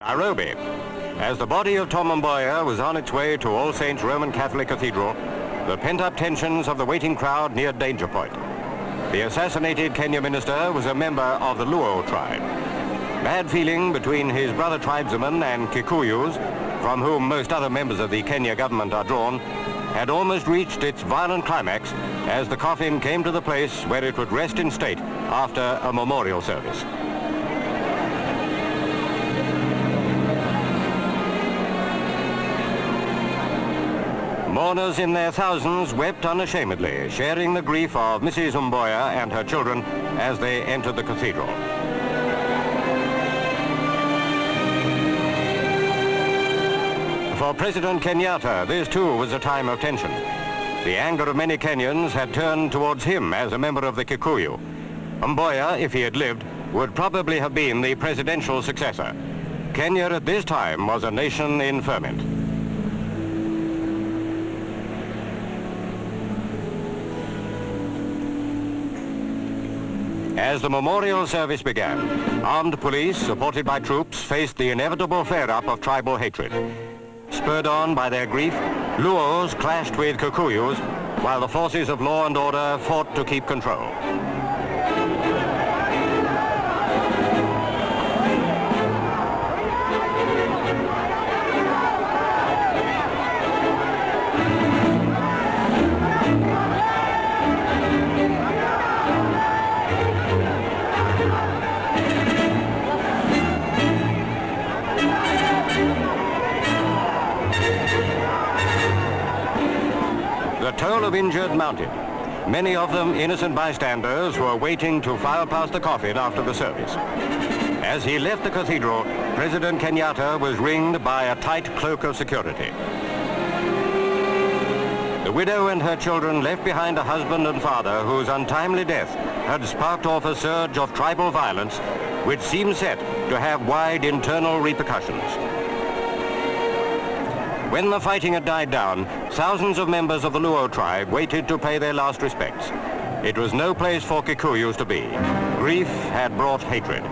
Nairobi. As the body of Tom Mboya was on its way to All Saints Roman Catholic Cathedral, the pent-up tensions of the waiting crowd neared danger point. The assassinated Kenya minister was a member of the Luo tribe. Bad feeling between his brother tribesmen and Kikuyus, from whom most other members of the Kenya government are drawn, had almost reached its violent climax as the coffin came to the place where it would rest in state after a memorial service. Mourners in their thousands wept unashamedly, sharing the grief of Mrs. Mboya and her children as they entered the cathedral. For President Kenyatta, this too was a time of tension. The anger of many Kenyans had turned towards him as a member of the Kikuyu. Mboya, if he had lived, would probably have been the presidential successor. Kenya at this time was a nation in ferment. As the memorial service began, armed police, supported by troops, faced the inevitable flare-up of tribal hatred. Spurred on by their grief, Luos clashed with Kikuyus, while the forces of law and order fought to keep control. The toll of injured mounted, many of them innocent bystanders who were waiting to file past the coffin after the service. As he left the cathedral, President Kenyatta was ringed by a tight cloak of security. The widow and her children left behind a husband and father whose untimely death had sparked off a surge of tribal violence which seemed set to have wide internal repercussions. When the fighting had died down, thousands of members of the Luo tribe waited to pay their last respects. It was no place for Kikuyus to be. Grief had brought hatred.